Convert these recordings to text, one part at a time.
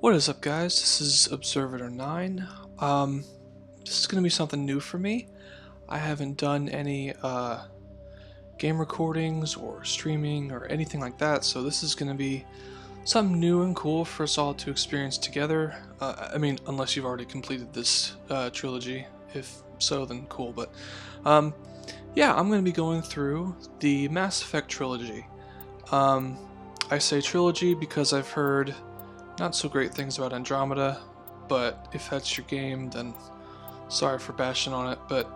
What is up, guys? This is Observator 9. This is going to be something new for me. I haven't done any game recordings or streaming or anything like that, so this is going to be something new and cool for us all to experience together. I mean, unless you've already completed this trilogy. If so, then cool. But yeah, I'm going to be going through the Mass Effect trilogy. I say trilogy because I've heard not so great things about Andromeda, but if that's your game, then sorry for bashing on it. But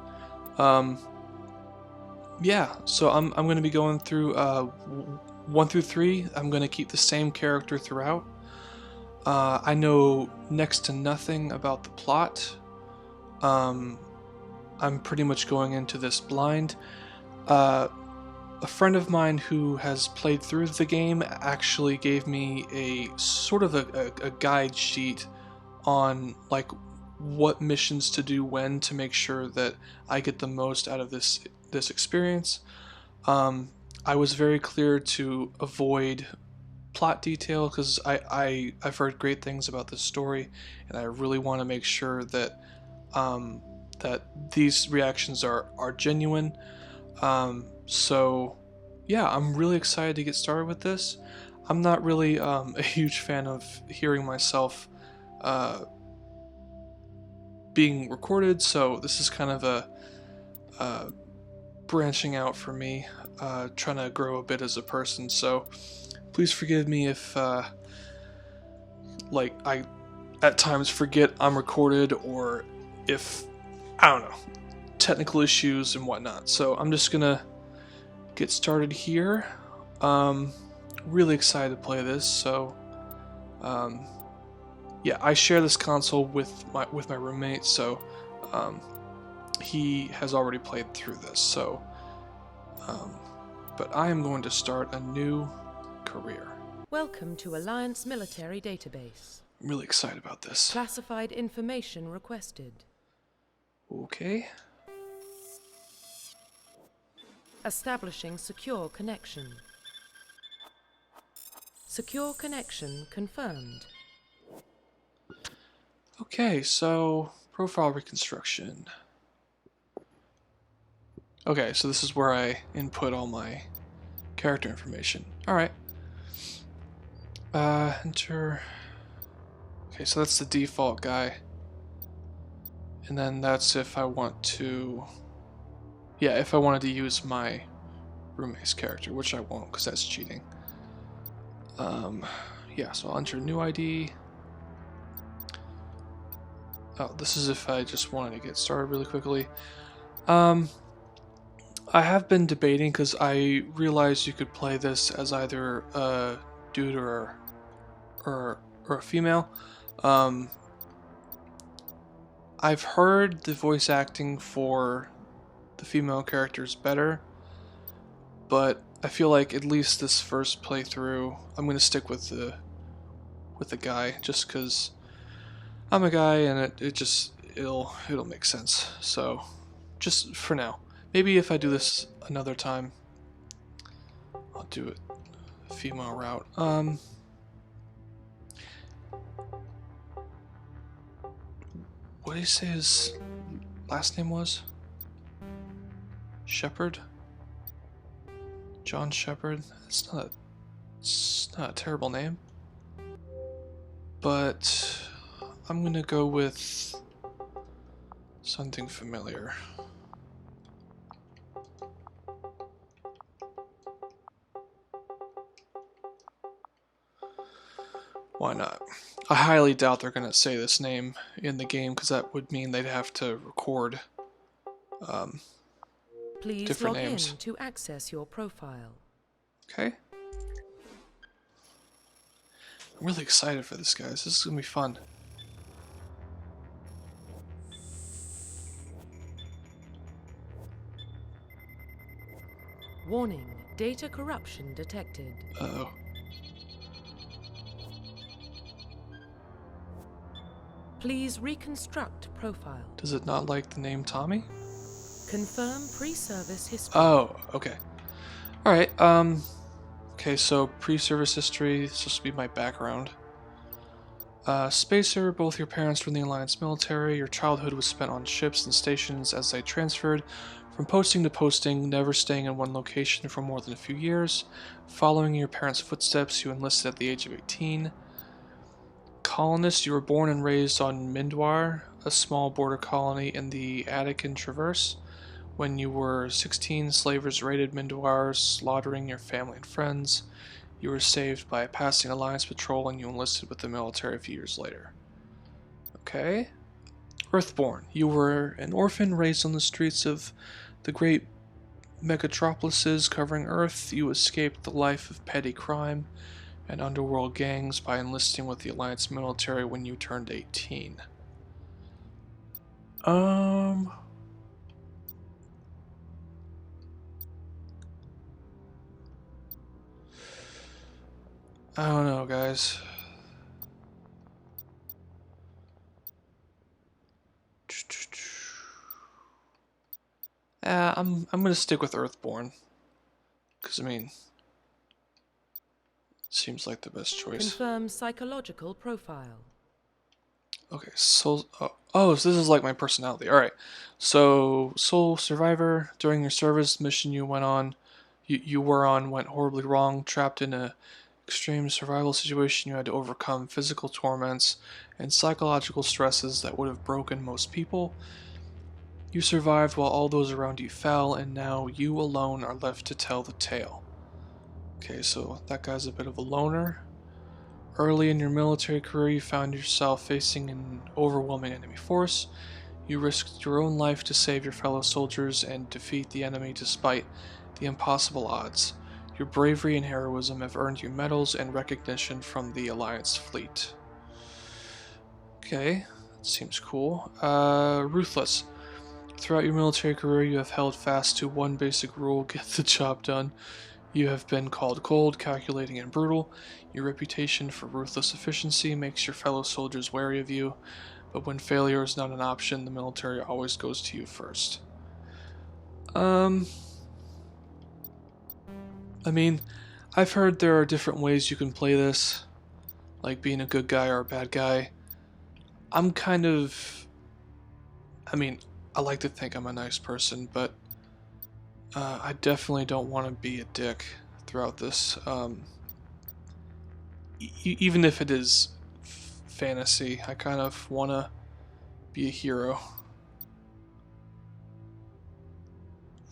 yeah, so I'm going to be going through 1 through 3. I'm going to keep the same character throughout. I know next to nothing about the plot. I'm pretty much going into this blind. A friend of mine who has played through the game actually gave me a sort of a guide sheet on like what missions to do when to make sure that I get the most out of this experience. I was very clear to avoid plot detail because I've heard great things about this story, and I really want to make sure that that these reactions are genuine. So yeah, I'm really excited to get started with this. I'm not really a huge fan of hearing myself being recorded, so this is kind of a branching out for me, trying to grow a bit as a person. So please forgive me if like I at times forget I'm recorded, or if I don't know, technical issues and whatnot. So I'm just gonna get started here. Really excited to play this. So yeah, I share this console with my roommate, so he has already played through this. So but I am going to start a new career. Welcome to Alliance Military Database. I'm really excited about this. Classified information requested. Okay. Establishing secure connection. Secure connection confirmed. Okay, so profile reconstruction. Okay, so this is where I input all my character information. Alright. Enter. Okay, so that's the default guy. And then that's if I want to... Yeah, if I wanted to use my roommate's character, which I won't because that's cheating. Yeah, so I'll enter new ID. Oh, this is if I just wanted to get started really quickly. I have been debating because I realized you could play this as either a dude or a female. I've heard the voice acting for the female characters better, but I feel like at least this first playthrough I'm gonna stick with the guy, just because I'm a guy and it'll make sense. So just for now. Maybe if I do this another time, I'll do it female route. What did he say his last name was? Shepard? John Shepard? It's not a terrible name. But I'm gonna go with something familiar. Why not? I highly doubt they're gonna say this name in the game because that would mean they'd have to record Please different log names. in to access your profile. Okay. I'm really excited for this, guys. This is gonna be fun. Warning, data corruption detected. Uh-oh. Please reconstruct profile. Does it not like the name Tommy? Confirm pre-service history. Oh, okay. Alright, okay, so pre-service history, this will be my background. Spacer, both your parents were in the Alliance military. Your childhood was spent on ships and stations as they transferred from posting to posting, never staying in one location for more than a few years. Following your parents' footsteps, you enlisted at the age of 18. Colonist, you were born and raised on Mindwar, a small border colony in the Attican Traverse. When you were 16, slavers raided Mindwar, slaughtering your family and friends. You were saved by a passing Alliance patrol and you enlisted with the military a few years later. Okay. Earthborn, you were an orphan raised on the streets of the great megatropolises covering Earth. You escaped the life of petty crime and underworld gangs by enlisting with the Alliance military when you turned 18. I don't know, guys. I'm gonna stick with Earthborn, because I mean, seems like the best choice. Confirm psychological profile. Okay, so so this is like my personality. All right, so sole survivor. During your service mission, you went on, you were on, went horribly wrong. Trapped in a extreme survival situation, you had to overcome physical torments and psychological stresses that would have broken most people. You survived while all those around you fell, and now you alone are left to tell the tale. Okay, so that guy's a bit of a loner. Early in your military career, you found yourself facing an overwhelming enemy force. You risked your own life to save your fellow soldiers and defeat the enemy despite the impossible odds. Your bravery and heroism have earned you medals and recognition from the Alliance fleet. Okay, that seems cool. Ruthless. Throughout your military career, you have held fast to one basic rule: get the job done. You have been called cold, calculating, and brutal. Your reputation for ruthless efficiency makes your fellow soldiers wary of you, but when failure is not an option, the military always goes to you first. I mean, I've heard there are different ways you can play this, like being a good guy or a bad guy. I'm kind of... I mean, I like to think I'm a nice person, but I definitely don't want to be a dick throughout this. Even if it is fantasy, I kind of want to be a hero.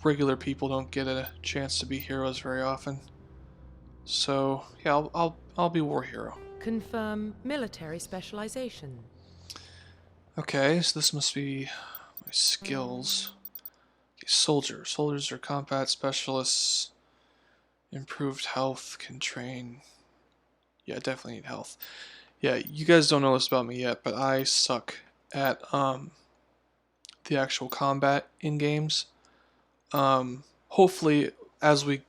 Regular people don't get a chance to be heroes very often. So, yeah, I'll be war hero. Confirm military specialization. Okay, so this must be my skills. Okay, soldier. Soldiers are combat specialists. Improved health can train. Yeah, definitely need health. Yeah, you guys don't know this about me yet, but I suck at the actual combat in games. Hopefully, as we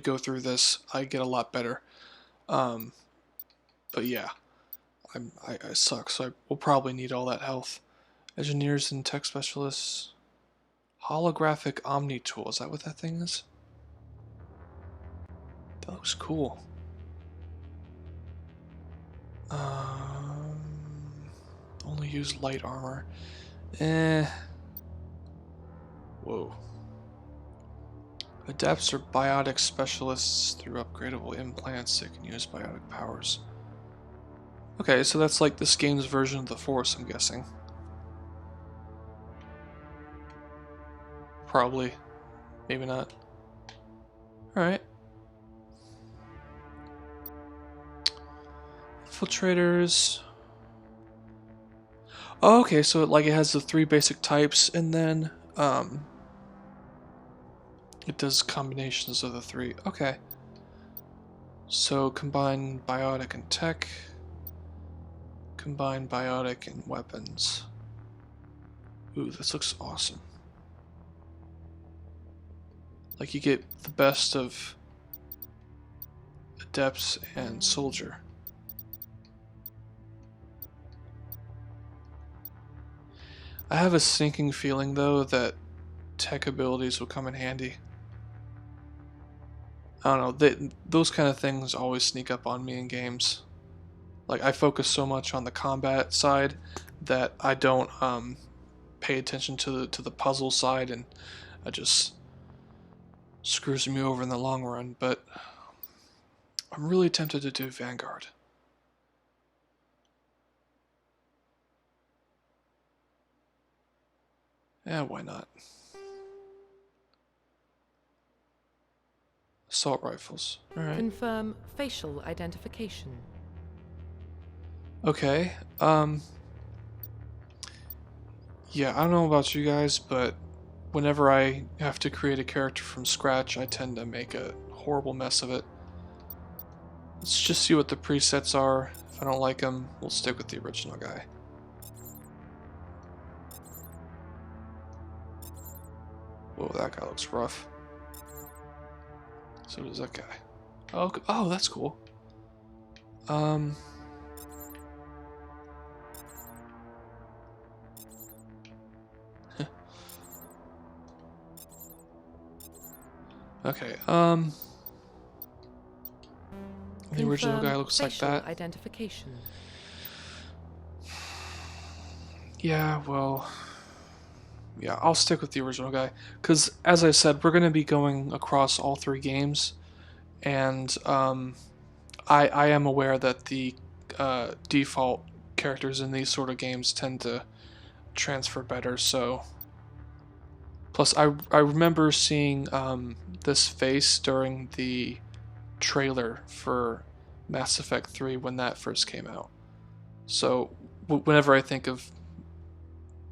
go through this, I get a lot better. But yeah, I suck, so I will probably need all that health. Engineers and tech specialists. Holographic Omni tool. Is that what that thing is? That looks cool. Only use light armor. Whoa. Adapts are biotic specialists through upgradable implants that can use biotic powers. Okay, so that's like this game's version of the Force, I'm guessing. Probably. Maybe not. Alright. Infiltrators. Oh, okay, so it has the 3 basic types, and then it does combinations of the 3. Okay. So combine biotic and tech. Combine biotic and weapons. Ooh, this looks awesome. Like you get the best of adepts and soldier. I have a sinking feeling though that tech abilities will come in handy. I don't know, those kind of things always sneak up on me in games. Like, I focus so much on the combat side that I don't pay attention to the puzzle side, and it just screws me over in the long run. But I'm really tempted to do Vanguard. Yeah, why not? Assault rifles. Alright. Confirm facial identification. Okay. Yeah, I don't know about you guys, but whenever I have to create a character from scratch, I tend to make a horrible mess of it. Let's just see what the presets are. If I don't like them, we'll stick with the original guy. Whoa, that guy looks rough. So does that guy. Oh, that's cool. Okay, the original guy looks like that. Identification. Yeah, well, yeah, I'll stick with the original guy. Because, as I said, we're going to be going across all 3 games. And I am aware that the default characters in these sort of games tend to transfer better, so... Plus, I remember seeing this face during the trailer for Mass Effect 3 when that first came out. So, whenever I think of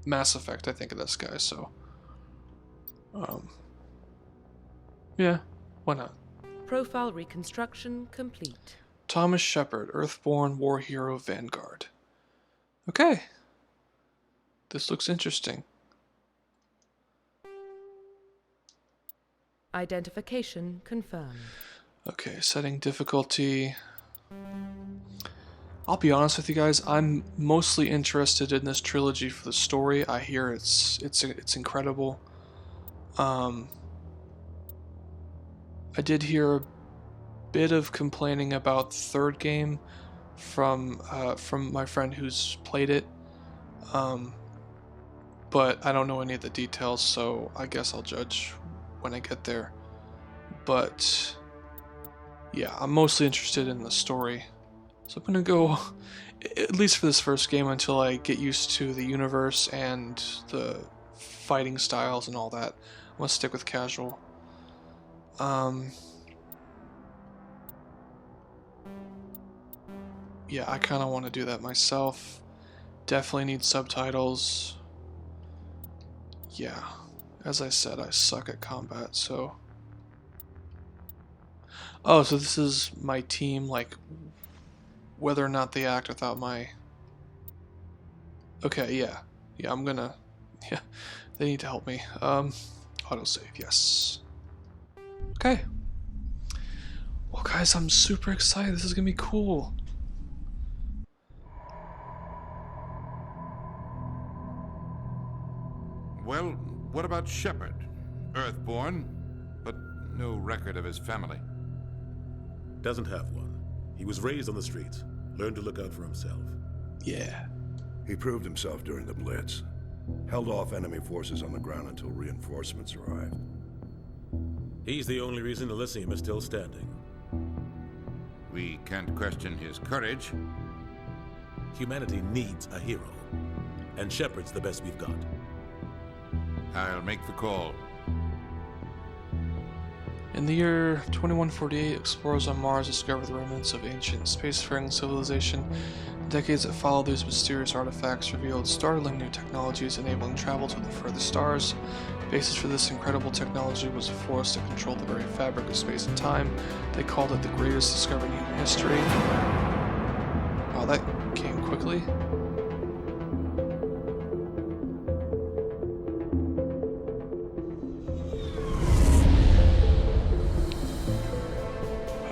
Mass Effect, I think of this guy, so... yeah, why not? Profile reconstruction complete. Thomas Shepard, Earthborn War Hero Vanguard. Okay. This looks interesting. Identification confirmed. Okay, setting difficulty. I'll be honest with you guys, I'm mostly interested in this trilogy for the story. I hear it's incredible. I did hear a bit of complaining about the 3rd game from my friend who's played it. But I don't know any of the details, so I guess I'll judge when I get there. But yeah, I'm mostly interested in the story. So I'm gonna go, at least for this first game, until I get used to the universe and the fighting styles and all that. I'm gonna stick with casual. Yeah, I kind of want to do that myself. Definitely need subtitles. Yeah, as I said, I suck at combat, so... Oh, so this is my team, like, whether or not they act without my... Okay, yeah. Yeah, I'm gonna... Yeah, they need to help me. Autosave, yes. Okay. Well, guys, I'm super excited. This is gonna be cool. Well, what about Shepard? Earthborn, but no record of his family. Doesn't have one. He was raised on the streets, learned to look out for himself. Yeah. He proved himself during the Blitz. Held off enemy forces on the ground until reinforcements arrived. He's the only reason Elysium is still standing. We can't question his courage. Humanity needs a hero, and Shepard's the best we've got. I'll make the call. In the year 2148, explorers on Mars discover the remnants of ancient spacefaring civilization. The decades that followed, these mysterious artifacts revealed startling new technologies enabling travel to the furthest stars. Basis for this incredible technology was a force that controlled the very fabric of space and time. They called it the greatest discovery in human history. Wow, that came quickly.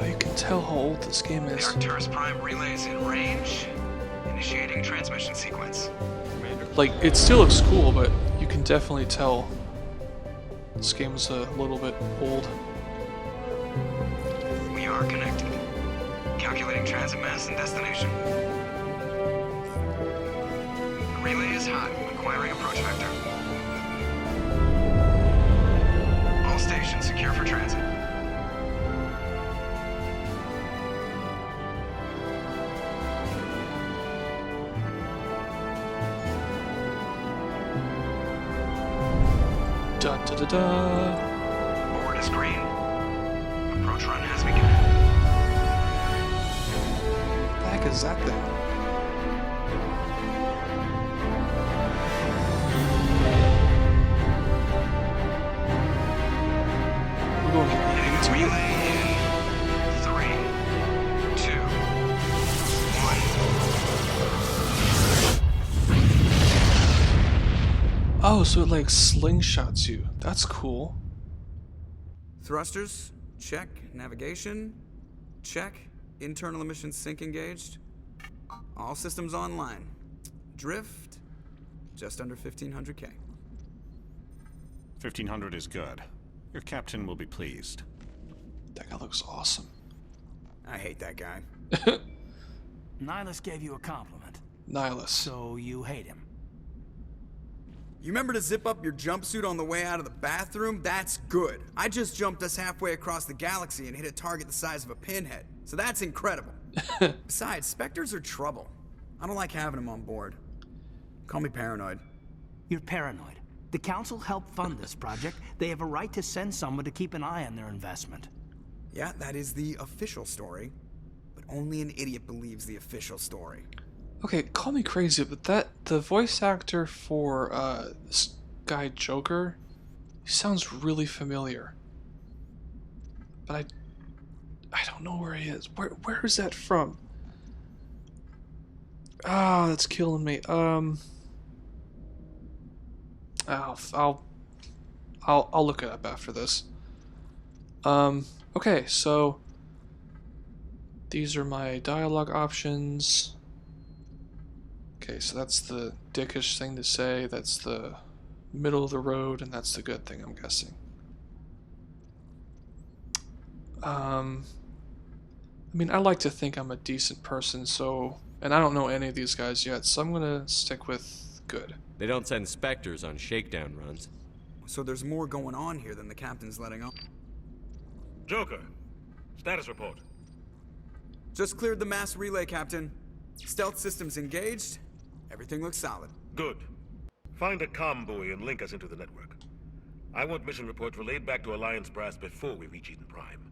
You can tell how old this game is. Arcturus Prime relays in range. Initiating transmission sequence. Like, it still looks cool, but you can definitely tell this game is a little bit old. We are connected. Calculating transit mass and destination. Relay is hot. Acquiring approach vector. All stations secure for transit. Da da da da. Board is green. Approach run has begun. What the heck is that thing? We're going Hitting into the it? relay in 3, 2, 1. Oh, so it like slingshots you. That's cool. Thrusters, check. Navigation, check. Internal emissions sync engaged. All systems online. Drift, just under 1500K. 1500 is good. Your captain will be pleased. That guy looks awesome. I hate that guy. Nihilus gave you a compliment, Nihilus. so you hate him. You remember to zip up your jumpsuit on the way out of the bathroom? That's good. I just jumped us halfway across the galaxy and hit a target the size of a pinhead. So that's incredible. Besides, Spectres are trouble. I don't like having them on board. Call me paranoid. You're paranoid. The Council helped fund this project. They have a right to send someone to keep an eye on their investment. Yeah, that is the official story. But only an idiot believes the official story. Okay, call me crazy, but the voice actor for this guy Joker, he sounds really familiar. But I don't know where he is. Where is that from? Ah, that's killing me. I'll look it up after this. Okay, so these are my dialogue options. Okay, so that's the dickish thing to say, that's the middle of the road, and that's the good thing, I'm guessing. I mean, I like to think I'm a decent person, so... And I don't know any of these guys yet, so I'm gonna stick with good. They don't send Spectres on shakedown runs. So there's more going on here than the captain's letting on. Joker, status report. Just cleared the mass relay, Captain. Stealth systems engaged. Everything looks solid. Good. Find a comm buoy and link us into the network. I want mission reports relayed back to Alliance Brass before we reach Eden Prime.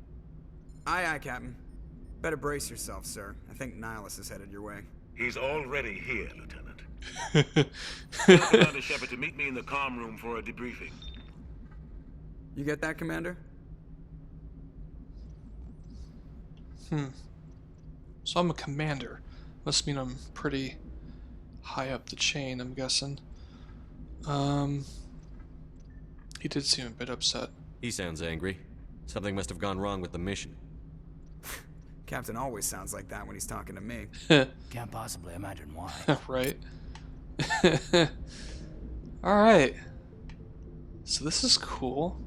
Aye, aye, Captain. Better brace yourself, sir. I think Nihilus is headed your way. He's already here, Lieutenant. Tell Commander Shepard to meet me in the comm room for a debriefing. You get that, Commander? So I'm a commander. Must mean I'm pretty high up the chain, I'm guessing. He did seem a bit upset. He sounds angry. Something must have gone wrong with the mission. Captain always sounds like that when he's talking to me. Can't possibly imagine why. Right? Alright. So this is cool.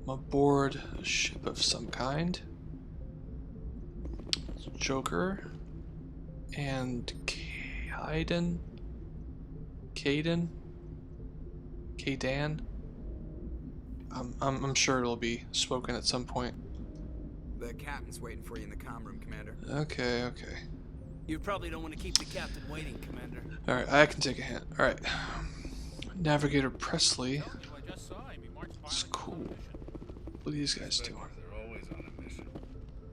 I'm aboard a ship of some kind. It's Joker. And Kaidan? I'm sure it'll be spoken at some point. The captain's waiting for you in the comm room, Commander. Okay. You probably don't want to keep the captain waiting, Commander. Alright, I can take a hint. Alright. Navigator Presley. It's cool. What are these guys doing? They're always on a mission.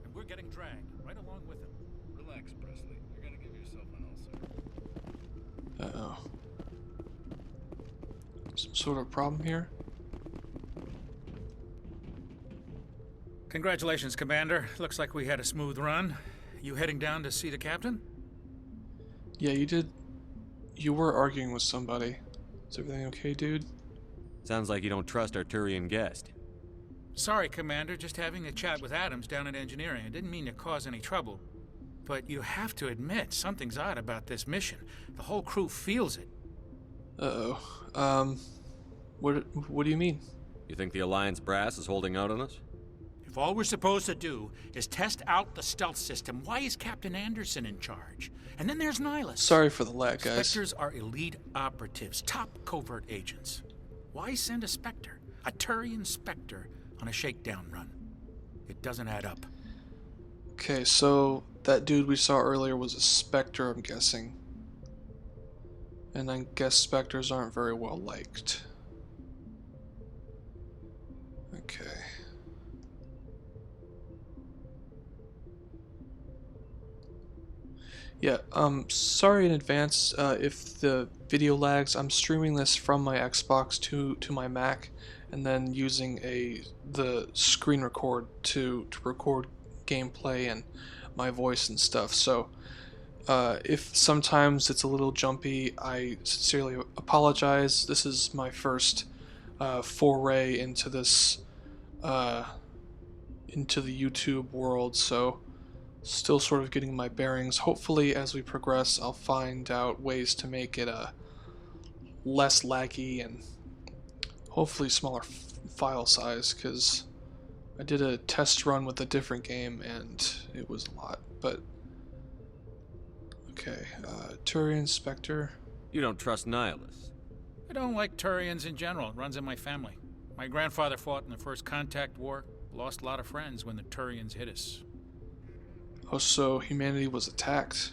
And we're getting dragged right along with him. Relax, Presley. You're gonna give yourself an ulcer. Uh-oh. Some sort of problem here? Congratulations, Commander. Looks like we had a smooth run. You heading down to see the captain? Yeah, you did. You were arguing with somebody. Is everything okay, dude? Sounds like you don't trust our Turian guest. Sorry, Commander. Just having a chat with Adams down at engineering. I didn't mean to cause any trouble. But you have to admit, something's odd about this mission. The whole crew feels it. Uh-oh. What do you mean? You think the Alliance brass is holding out on us? If all we're supposed to do is test out the stealth system, why is Captain Anderson in charge? And then there's Nihilus. Sorry for the lag, guys. Spectres are elite operatives, top covert agents. Why send a Spectre, a Turian Spectre, on a shakedown run? It doesn't add up. Okay, so that dude we saw earlier was a Spectre, I'm guessing. And I guess Spectres aren't very well liked. Okay. Yeah, sorry in advance if the video lags. I'm streaming this from my Xbox to my Mac, and then using the screen record to record gameplay and my voice and stuff. So if sometimes it's a little jumpy, I sincerely apologize. This is my first foray into this into the YouTube world, so still sort of getting my bearings. Hopefully as we progress I'll find out ways to make it less laggy and hopefully smaller file size, because I did a test run with a different game and it was a lot. But okay, Turian Spectre. You don't trust Nihilus? I don't like Turians in general. It runs in my family. My grandfather fought in the First Contact War, lost a lot of friends when the Turians hit us. Oh, so humanity was attacked.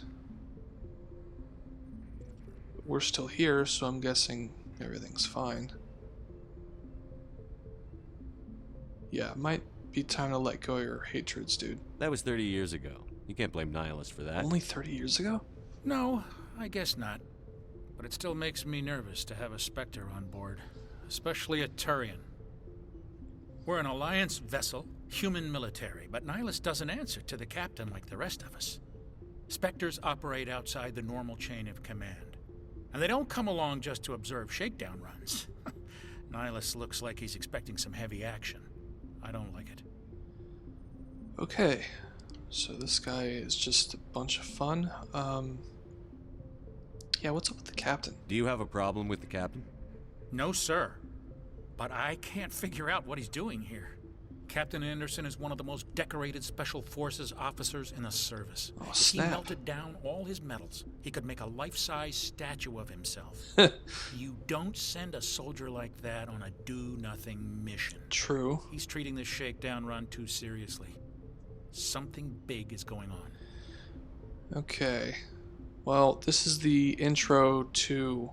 We're still here, so I'm guessing everything's fine. Yeah, it might be time to let go of your hatreds, dude. That was 30 years ago. You can't blame Nihilus for that. Only 30 years ago? No, I guess not. But it still makes me nervous to have a Spectre on board, especially a Turian. We're an Alliance vessel, human military, but Nihilus doesn't answer to the captain like the rest of us. Spectres operate outside the normal chain of command, and they don't come along just to observe shakedown runs. Nihilus looks like he's expecting some heavy action. I don't like it. Okay, so this guy is just a bunch of fun. Yeah, what's up with the captain? Do you have a problem with the captain? No, sir. But I can't figure out what he's doing here. Captain Anderson is one of the most decorated Special Forces officers in the service. Oh, if snap. he melted down all his medals, he could make a life-size statue of himself. You don't send a soldier like that on a do-nothing mission. True. He's treating this shakedown run too seriously. Something big is going on. Okay. Well, this is the intro to,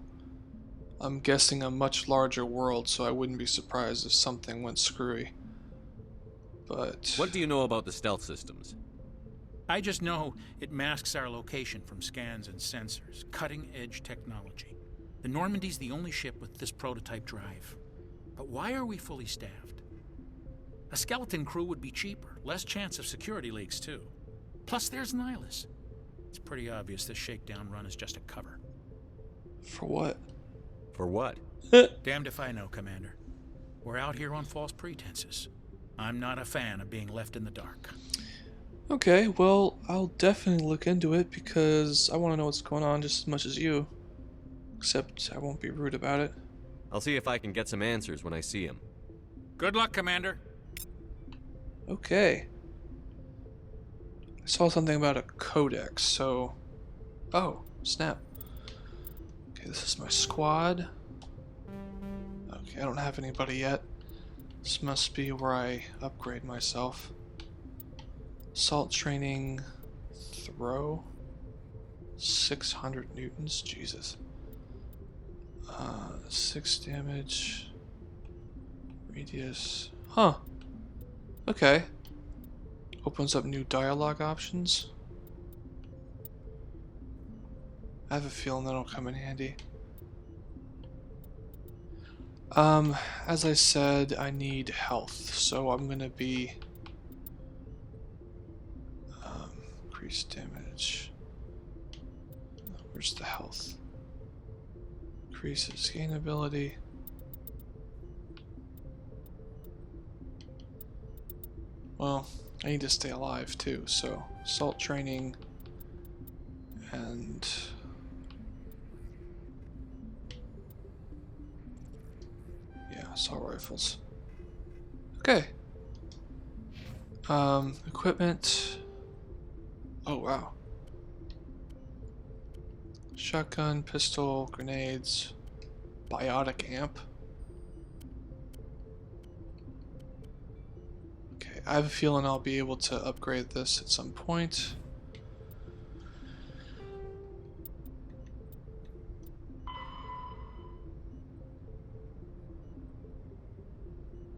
I'm guessing, a much larger world, so I wouldn't be surprised if something went screwy. But What do you know about the stealth systems? I just know it masks our location from scans and sensors. Cutting-edge technology. The Normandy's the only ship with this prototype drive. But why are we fully staffed? A skeleton crew would be cheaper, less chance of security leaks too. Plus there's Nihilus. It's pretty obvious this shakedown run is just a cover. For what? For what? Damned if I know, Commander. We're out here on false pretenses. I'm not a fan of being left in the dark. Okay, well, I'll definitely look into it because I want to know what's going on just as much as you. Except I won't be rude about it. I'll see if I can get some answers when I see him. Good luck, Commander. Okay. I saw something about a codex, so... Oh, snap. Okay, this is my squad. Okay, I don't have anybody yet. This must be where I upgrade myself. Assault training, throw, 600 newtons, Jesus. 6 damage, radius, huh, okay. Opens up new dialogue options. I have a feeling that'll come in handy. As I said, I need health, so I'm gonna be increase damage. Where's the health? Increases gain ability. Well, I need to stay alive too, so assault training and yeah, assault rifles. Okay. Equipment. Oh, wow. Shotgun, pistol, grenades, biotic amp. Okay, I have a feeling I'll be able to upgrade this at some point.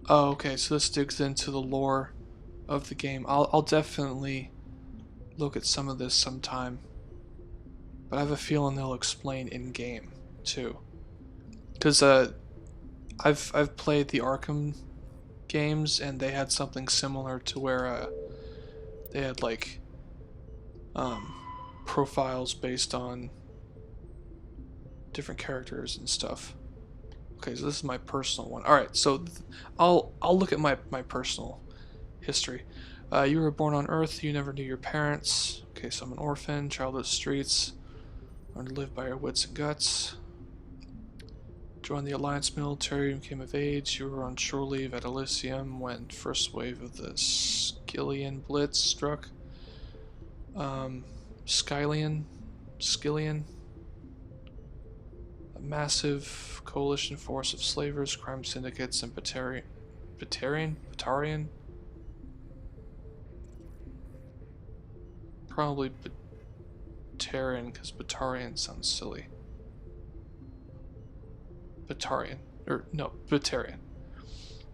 Oh, okay, so this digs into the lore of the game. I'll definitely look at some of this sometime. But I have a feeling they'll explain in game too. Cause I've played the Arkham games and they had something similar to where they had like profiles based on different characters and stuff. Okay, so this is my personal one. Alright, so I'll look at my personal history. You were born on Earth, you never knew your parents. Okay, so I'm an orphan, child of the streets. Learned to live by your wits and guts. Joined the Alliance military, became of age. You were on shore leave at Elysium when first wave of the Skillian Blitz struck. Skillian? A massive coalition force of slavers, crime syndicates, and Batarian? Probably Batarian, because Batarian sounds silly. Batarian.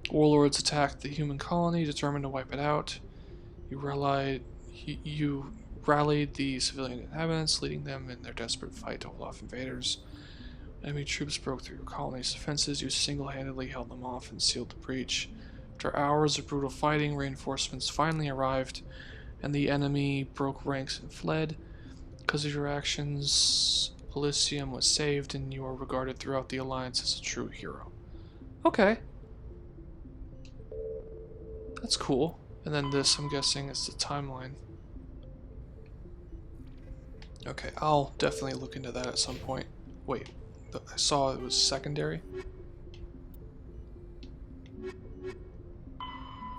Warlords attacked the human colony, determined to wipe it out. You rallied the civilian inhabitants, leading them in their desperate fight to hold off invaders. Enemy troops broke through your colony's defenses. You single-handedly held them off and sealed the breach. After hours of brutal fighting, reinforcements finally arrived, and the enemy broke ranks and fled. Because of your actions, Elysium was saved, and you are regarded throughout the Alliance as a true hero. Okay. That's cool. And then this, I'm guessing, is the timeline. Okay, I'll definitely look into that at some point. Wait, I saw it was secondary?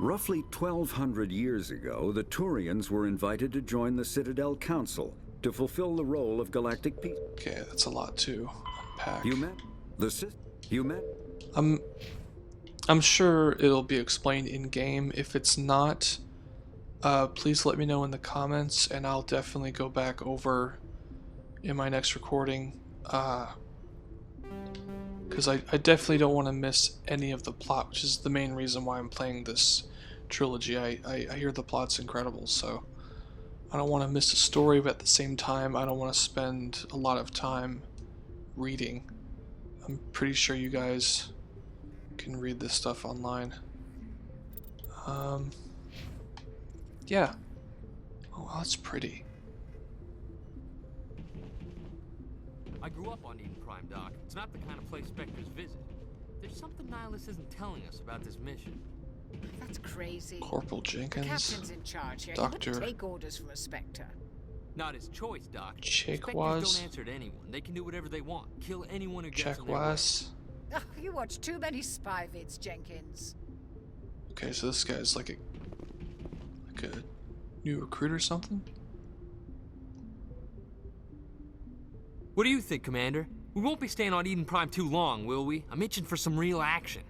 Roughly 1,200 years ago, the Turians were invited to join the Citadel Council to fulfill the role of galactic peace. Okay, that's a lot to unpack. I'm sure it'll be explained in game. If it's not, please let me know in the comments, and I'll definitely go back over in my next recording. Because I definitely don't want to miss any of the plot, which is the main reason why I'm playing this trilogy. I hear the plot's incredible, so I don't want to miss a story, but at the same time, I don't want to spend a lot of time reading. I'm pretty sure you guys can read this stuff online. Yeah. Oh, that's pretty. I grew up on Eden Prime, Doc. It's not the kind of place Spectres visit. There's something Nihilus isn't telling us about this mission. That's crazy. Corporal Jenkins. The captain's in charge here. Doctor. He wouldn't take orders from a Spectre. Not his choice, Doc. Check Spectres was. don't answer to anyone. They can do whatever they want. Kill anyone who gets in their way. Was. Oh, you watch too many spy vids, Jenkins. Okay, so this guy's like a new recruit or something? What do you think, Commander? We won't be staying on Eden Prime too long, will we? I'm itching for some real action.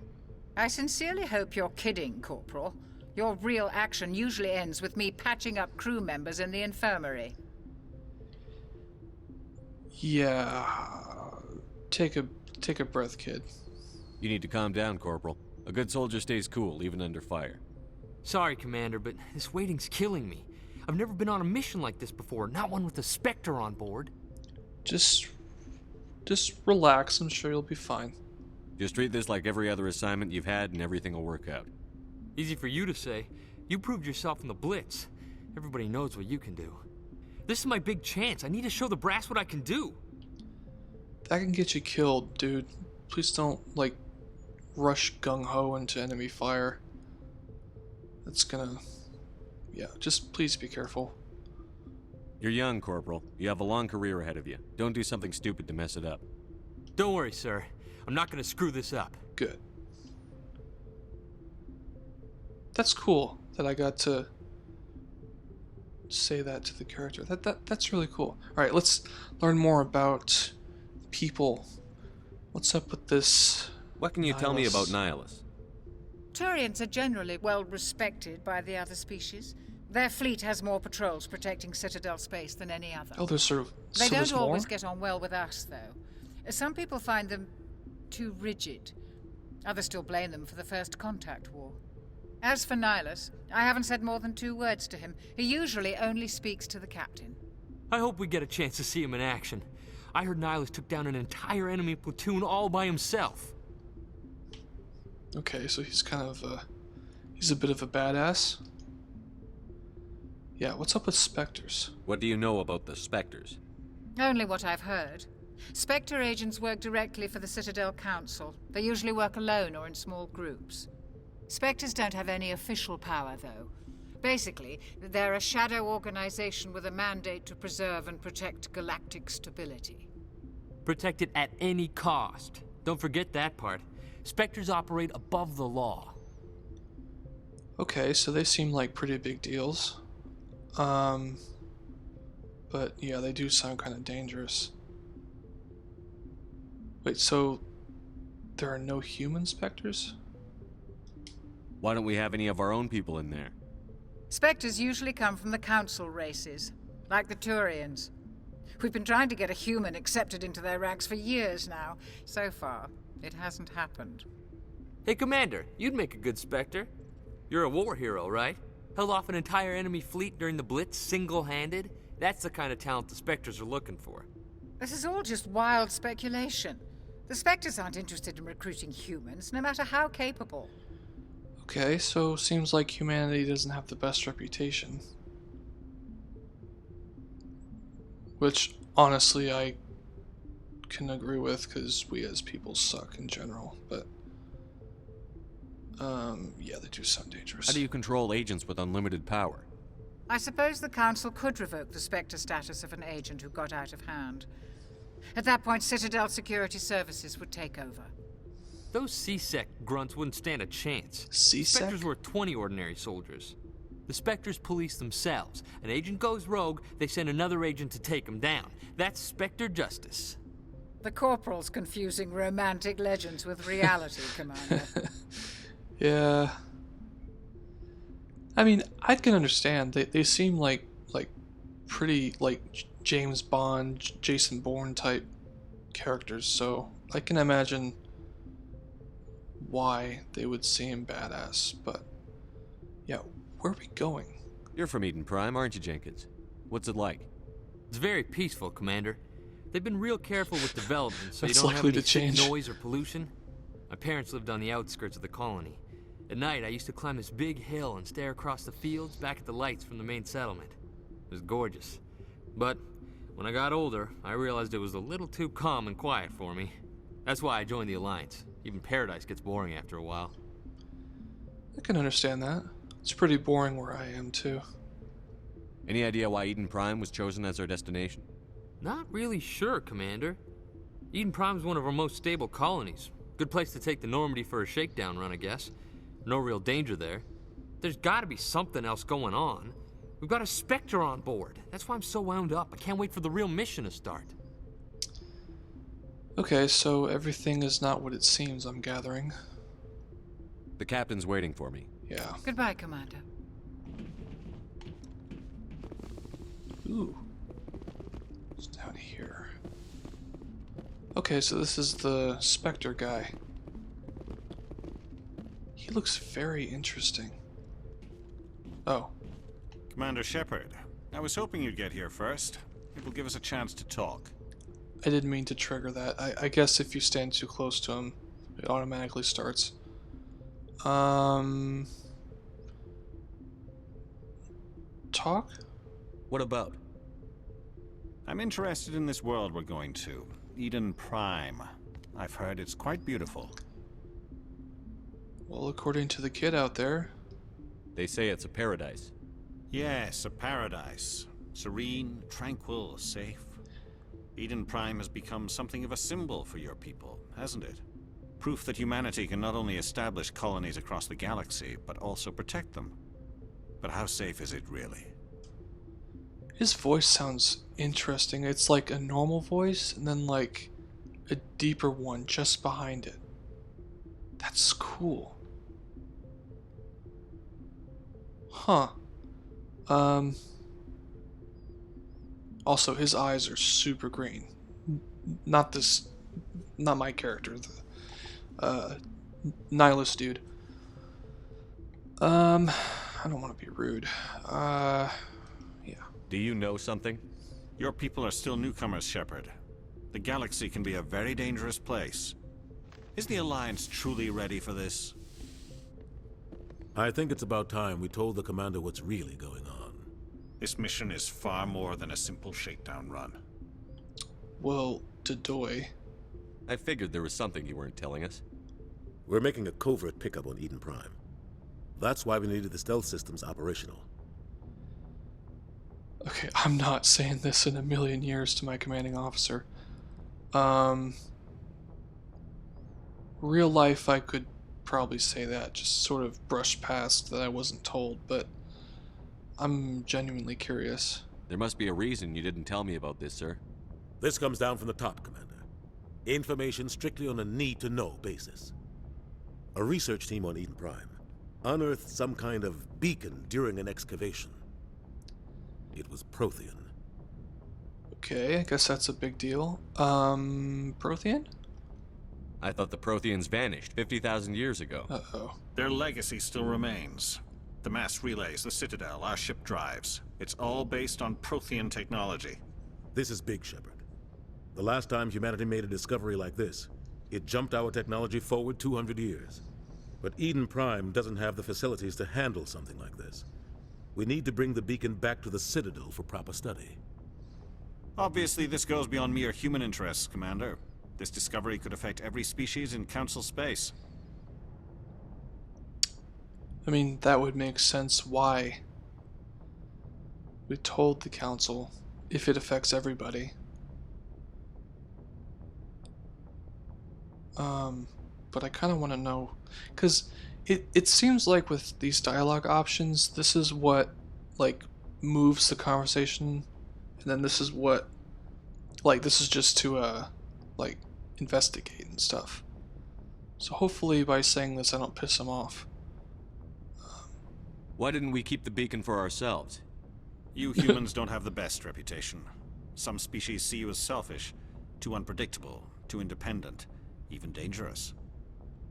I sincerely hope you're kidding, Corporal. Your real action usually ends with me patching up crew members in the infirmary. Yeah. Take a breath, kid. You need to calm down, Corporal. A good soldier stays cool, even under fire. Sorry, Commander, but this waiting's killing me. I've never been on a mission like this before, not one with a Spectre on board. Just relax, I'm sure you'll be fine. Just treat this like every other assignment you've had and everything will work out. Easy for you to say. You proved yourself in the Blitz. Everybody knows what you can do. This is my big chance. I need to show the brass what I can do. That can get you killed, dude. Please don't, like, rush gung-ho into enemy fire. That's gonna... Yeah, just please be careful. You're young, Corporal. You have a long career ahead of you. Don't do something stupid to mess it up. Don't worry, sir. I'm not gonna screw this up. Good. That's cool. that I got to say that to the character. That's really cool. All right, let's learn more about people. What's up with this? What can you tell me about Nihilus? Turians are generally well respected by the other species. Their fleet has more patrols protecting Citadel space than any other. Oh, there's sort of. They so don't always get on well with us, though. Some people find them too rigid. Others still blame them for the First Contact War. As for Nihilus, I haven't said more than 2 words to him. He usually only speaks to the captain. I hope we get a chance to see him in action. I heard Nihilus took down an entire enemy platoon all by himself. Okay, so he's kind of he's a bit of a badass. Yeah, what's up with Spectres? What do you know about the Spectres? Only what I've heard. Spectre agents work directly for the Citadel Council. They usually work alone or in small groups. Spectres don't have any official power, though. Basically, they're a shadow organization with a mandate to preserve and protect galactic stability. Protect it at any cost. Don't forget that part. Spectres operate above the law. Okay, so they seem like pretty big deals. But yeah, they do sound kind of dangerous. Wait, so there are no human Spectres? Why don't we have any of our own people in there? Spectres usually come from the Council races, like the Turians. We've been trying to get a human accepted into their ranks for years now. So far, it hasn't happened. Hey, Commander, you'd make a good Spectre. You're a war hero, right? Held off an entire enemy fleet during the Blitz single-handed? That's the kind of talent the Spectres are looking for. This is all just wild speculation. The Spectres aren't interested in recruiting humans, no matter how capable. Okay, so seems like humanity doesn't have the best reputation. Which, honestly, I can agree with, because we as people suck in general, but... yeah, they do sound dangerous. How do you control agents with unlimited power? I suppose the Council could revoke the Spectre status of an agent who got out of hand. At that point, Citadel Security Services would take over. Those C-Sec grunts wouldn't stand a chance. C-Sec? Spectres were 20 ordinary soldiers. The Spectres police themselves. An agent goes rogue, they send another agent to take him down. That's Spectre justice. The Corporal's confusing romantic legends with reality, Commander. Yeah. I mean, I can understand. They seem like pretty like James Bond, Jason Bourne type characters, so I can imagine why they would seem badass, but yeah, where are we going? You're from Eden Prime, aren't you, Jenkins? What's it like? It's very peaceful, Commander. They've been real careful with development, so you That's don't have likely any to change. thick noise or pollution. My parents lived on the outskirts of the colony. At night, I used to climb this big hill and stare across the fields back at the lights from the main settlement. It was gorgeous. But when I got older, I realized it was a little too calm and quiet for me. That's why I joined the Alliance. Even Paradise gets boring after a while. I can understand that. It's pretty boring where I am, too. Any idea why Eden Prime was chosen as our destination? Not really sure, Commander. Eden Prime's one of our most stable colonies. Good place to take the Normandy for a shakedown run, I guess. No real danger there. There's gotta be something else going on. We've got a Spectre on board. That's why I'm so wound up. I can't wait for the real mission to start. Okay, so everything is not what it seems, I'm gathering. The captain's waiting for me. Yeah. Goodbye, Commander. Ooh. It's down here. Okay, so this is the Spectre guy. He looks very interesting. Oh. Commander Shepard, I was hoping you'd get here first. It will give us a chance to talk. I didn't mean to trigger that. I guess if you stand too close to him, it automatically starts. Talk? What about? I'm interested in this world we're going to. Eden Prime. I've heard it's quite beautiful. Well, according to the kid out there. They say it's a paradise. Yes, a paradise. Serene, tranquil, safe. Eden Prime has become something of a symbol for your people, hasn't it? Proof that humanity can not only establish colonies across the galaxy, but also protect them. But how safe is it really? His voice sounds interesting. It's like a normal voice and then like a deeper one just behind it. That's cool. Huh. Also, his eyes are super green. Not my character, the nihilist dude. I don't want to be rude. Yeah. Do you know something? Your people are still newcomers, Shepard. The galaxy can be a very dangerous place. Is the Alliance truly ready for this? I think it's about time we told the Commander what's really going on. This mission is far more than a simple shakedown run. Well, Dodoy. I figured there was something you weren't telling us. We're making a covert pickup on Eden Prime. That's why we needed the stealth systems operational. Okay, I'm not saying this in a million years to my commanding officer. Real life, I could probably say that, just sort of brush past that I wasn't told, but I'm genuinely curious. There must be a reason you didn't tell me about this, sir. This comes down from the top, Commander. Information strictly on a need-to-know basis. A research team on Eden Prime unearthed some kind of beacon during an excavation. It was Prothean. Okay, I guess that's a big deal. Prothean? I thought the Protheans vanished 50,000 years ago. Uh-oh. Their legacy still remains. The mass relays, the Citadel, our ship drives. It's all based on Prothean technology. This is big, Shepard. The last time humanity made a discovery like this, it jumped our technology forward 200 years. But Eden Prime doesn't have the facilities to handle something like this. We need to bring the beacon back to the Citadel for proper study. Obviously, this goes beyond mere human interests, Commander. This discovery could affect every species in Council space. I mean, that would make sense why we told the Council if it affects everybody. But I kind of want to know, because it seems like with these dialogue options, this is what, like, moves the conversation, and then this is what, like, this is just to, like, investigate and stuff. So hopefully by saying this I don't piss him off. Why didn't we keep the beacon for ourselves? You humans don't have the best reputation. Some species see you as selfish, too unpredictable, too independent, even dangerous.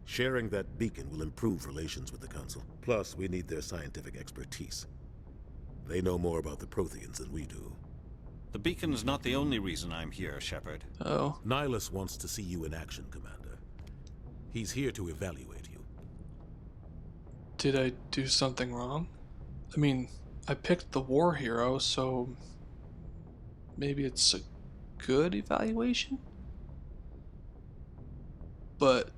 Sharing that beacon will improve relations with the Council. Plus, we need their scientific expertise. They know more about the Protheans than we do. The beacon's not the only reason I'm here, Shepard. Oh. Nihilus wants to see you in action, Commander. He's here to evaluate you. Did I do something wrong? I mean, I picked the war hero, so maybe it's a good evaluation? But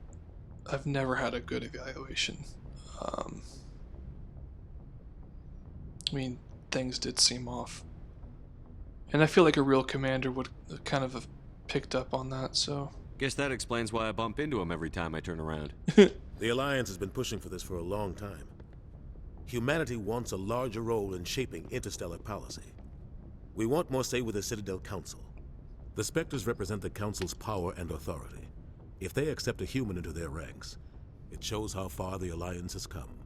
I've never had a good evaluation. I mean, things did seem off. And I feel like a real commander would kind of have picked up on that, so... Guess that explains why I bump into him every time I turn around. The Alliance has been pushing for this for a long time. Humanity wants a larger role in shaping interstellar policy. We want more say with the Citadel Council. The Spectres represent the Council's power and authority. If they accept a human into their ranks, it shows how far the Alliance has come.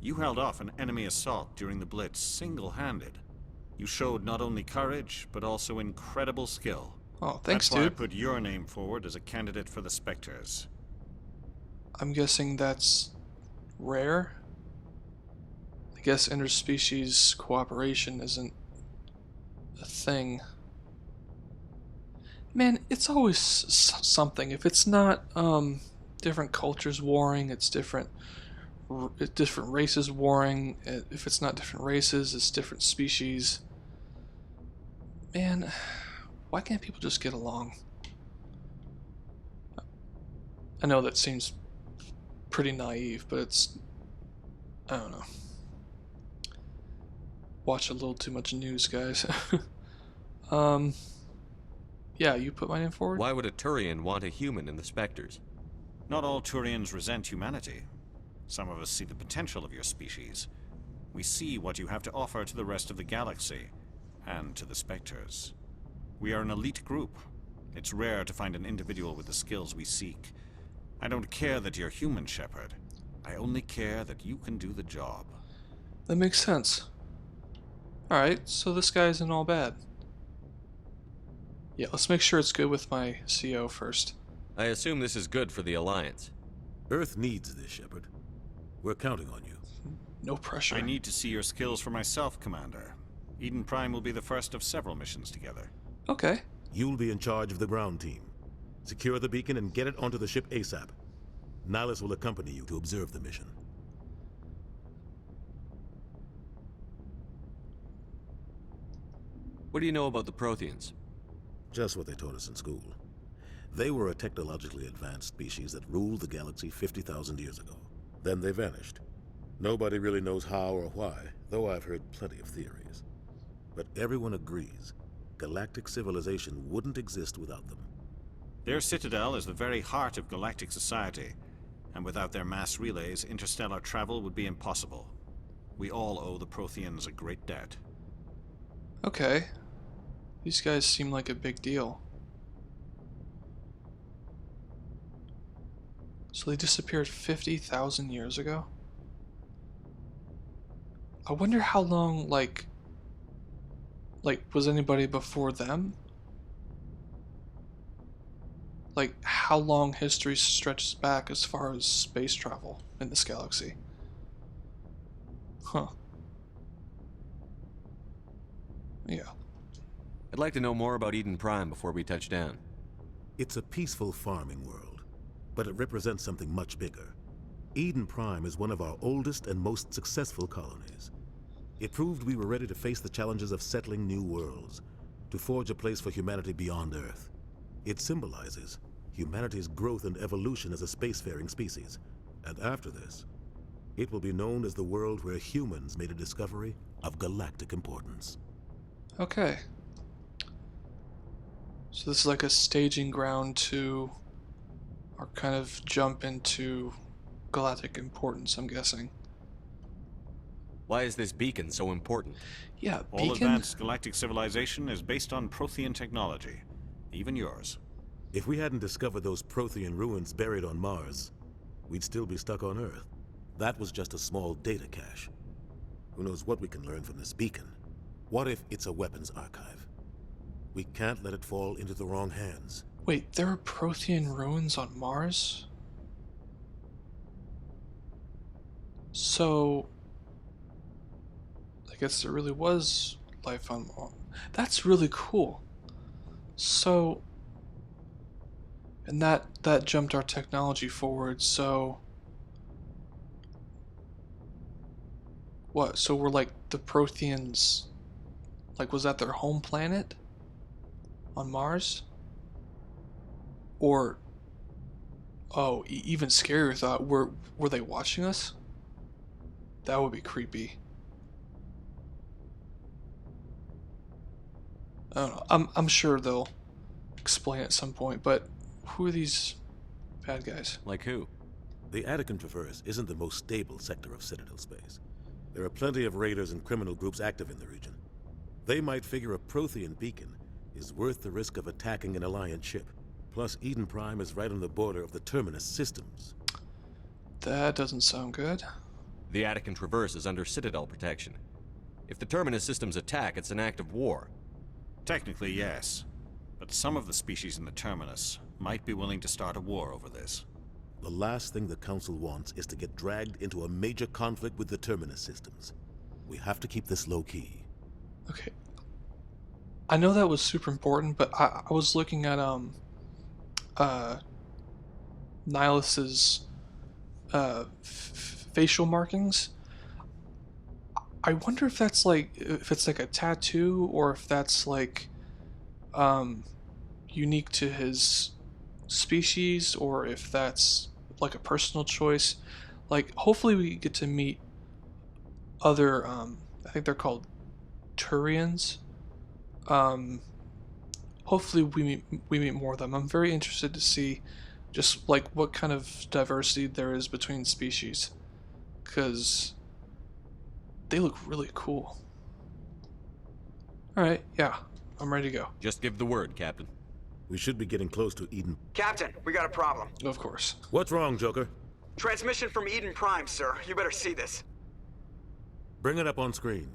You held off an enemy assault during the Blitz single-handed. You showed not only courage, but also incredible skill. Oh, thanks, dude. That's why I dude. put your name forward as a candidate for the Spectres. I'm guessing that's rare? I guess interspecies cooperation isn't a thing. Man, it's always something. If it's not different cultures warring, it's different races warring. If it's not different races, it's different species. Man, why can't people just get along? I know that seems pretty naive, but it's... I don't know. Watch a little too much news, guys. Yeah, you put my name forward? Why would a Turian want a human in the Spectres? Not all Turians resent humanity. Some of us see the potential of your species. We see what you have to offer to the rest of the galaxy, and to the Spectres. We are an elite group. It's rare to find an individual with the skills we seek. I don't care that you're human, Shepard. I only care that you can do the job. That makes sense. Alright, so this guy isn't all bad. Yeah, let's make sure it's good with my CO first. I assume this is good for the Alliance. Earth needs this, Shepard. We're counting on you. No pressure. I need to see your skills for myself, Commander. Eden Prime will be the first of several missions together. Okay. You'll be in charge of the ground team. Secure the beacon and get it onto the ship ASAP. Nihilus will accompany you to observe the mission. What do you know about the Protheans? Just what they taught us in school. They were a technologically advanced species that ruled the galaxy 50,000 years ago. Then they vanished. Nobody really knows how or why, though I've heard plenty of theories. But everyone agrees, galactic civilization wouldn't exist without them. Their citadel is the very heart of galactic society, and without their mass relays, interstellar travel would be impossible. We all owe the Protheans a great debt. Okay. These guys seem like a big deal. So they disappeared 50,000 years ago? I wonder how long, like, was anybody before them? Like, how long history stretches back as far as space travel in this galaxy? Huh. Yeah. I'd like to know more about Eden Prime before we touch down. It's a peaceful farming world, but it represents something much bigger. Eden Prime is one of our oldest and most successful colonies. It proved we were ready to face the challenges of settling new worlds, to forge a place for humanity beyond Earth. It symbolizes humanity's growth and evolution as a spacefaring species. And after this, it will be known as the world where humans made a discovery of galactic importance. Okay. So this is like a staging ground to our kind of jump into galactic importance, I'm guessing. Why is this beacon so important? Yeah, All advanced galactic civilization is based on Prothean technology, even yours. If we hadn't discovered those Prothean ruins buried on Mars, we'd still be stuck on Earth. That was just a small data cache. Who knows what we can learn from this beacon? What if it's a weapons archive? We can't let it fall into the wrong hands. Wait, there are Prothean ruins on Mars? So I guess there really was life on Mars. That's really cool. So, and that jumped our technology forward, so what? So we're like the Protheans, like was that their home planet on Mars? Or oh, even scarier thought, were they watching us? That would be creepy. I don't know. I'm sure they'll explain at some point, but who are these bad guys? Like who? The Attican Traverse isn't the most stable sector of Citadel space. There are plenty of raiders and criminal groups active in the region. They might figure a Prothean beacon is worth the risk of attacking an Alliance ship. Plus, Eden Prime is right on the border of the Terminus systems. That doesn't sound good. The Attican Traverse is under Citadel protection. If the Terminus systems attack, it's an act of war. Technically, yes. But some of the species in the Terminus might be willing to start a war over this. The last thing the Council wants is to get dragged into a major conflict with the Terminus systems. We have to keep this low-key. Okay. I know that was super important, but I was looking at Nihilus's facial markings. I wonder if that's like it's like a tattoo or if that's like unique to his species or if that's like a personal choice. Like hopefully we get to meet other I think they're called Turians. Hopefully we meet more of them. I'm very interested to see just like what kind of diversity there is between species, because they look really cool. Alright, yeah, I'm ready to go. Just give the word, Captain. We should be getting close to Eden. Captain, we got a problem. Of course. What's wrong, Joker? Transmission from Eden Prime, sir. You better see this. Bring it up on screen.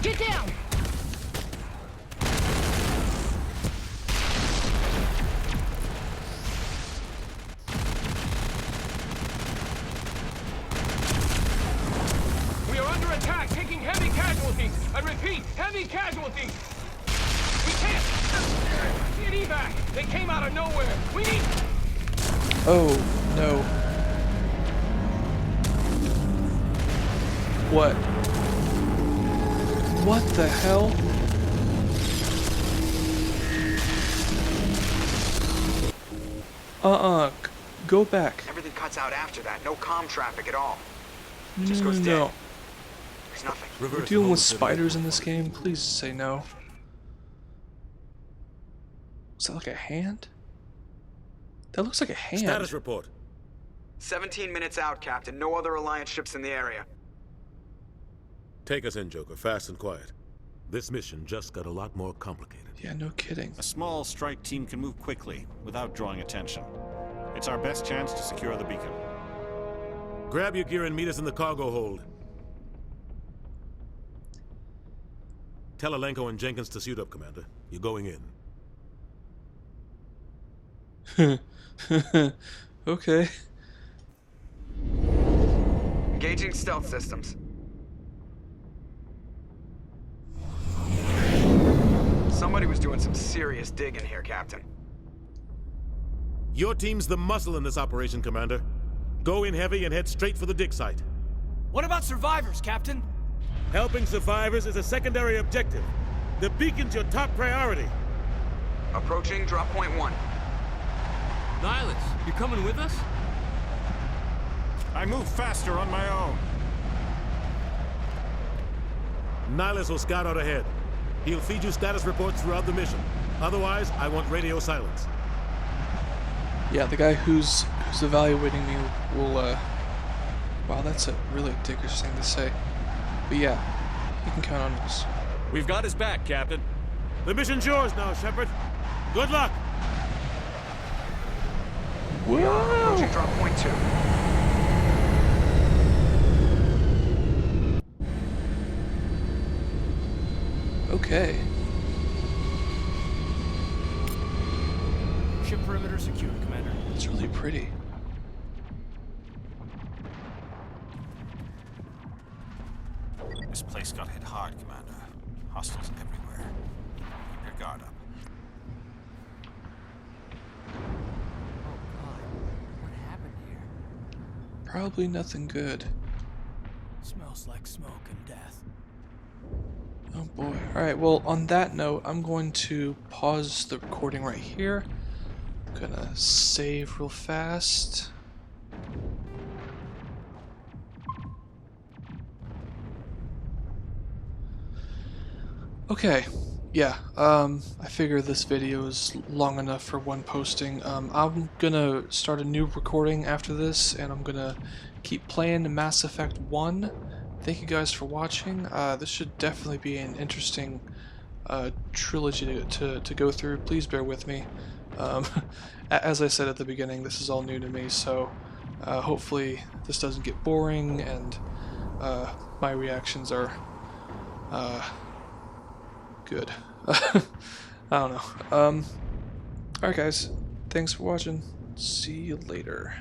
Get down! We are under attack, taking heavy casualties. I repeat, heavy casualties. We can't get evac. They came out of nowhere. We need. Oh no. What? What the hell? Go back. Everything cuts out after that. No comm traffic at all. Just No, goes no, dead. no. There's nothing. We're dealing with spiders in this game. Please say no. Is that like a hand? That looks like a hand. Status report. 17 minutes out, Captain. No other Alliance ships in the area. Take us in, Joker, fast and quiet. This mission just got a lot more complicated. Yeah, no kidding. A small strike team can move quickly without drawing attention. It's our best chance to secure the beacon. Grab your gear and meet us in the cargo hold. Tell Alenko and Jenkins to suit up, Commander. You're going in. Okay. Engaging stealth systems. Somebody was doing some serious digging here, Captain. Your team's the muscle in this operation, Commander. Go in heavy and head straight for the dig site. What about survivors, Captain? Helping survivors is a secondary objective. The beacon's your top priority. Approaching drop point 1. Nihilus, you coming with us? I move faster on my own. Nihilus will scout out ahead. He'll feed you status reports throughout the mission. Otherwise, I want radio silence. Yeah, the guy who's evaluating me will, wow, that's a really dickish thing to say. But yeah, you can count on us. We've got his back, Captain. The mission's yours now, Shepard. Good luck! We are approaching drop point 2. Okay. Ship perimeter secured, Commander. It's really pretty. This place got hit hard, Commander. Hostiles everywhere. Keep your guard up. Oh God, what happened here? Probably nothing good. Smells like smoke and death. Oh boy. Alright, well, on that note, I'm going to pause the recording right here. Gonna save real fast. Okay, yeah, I figure this video is long enough for one posting. I'm gonna start a new recording after this, and I'm gonna keep playing Mass Effect 1. Thank you guys for watching. This should definitely be an interesting trilogy to go through. Please bear with me. As I said at the beginning, this is all new to me, so hopefully this doesn't get boring and my reactions are good. I don't know. Alright guys, thanks for watching. See you later.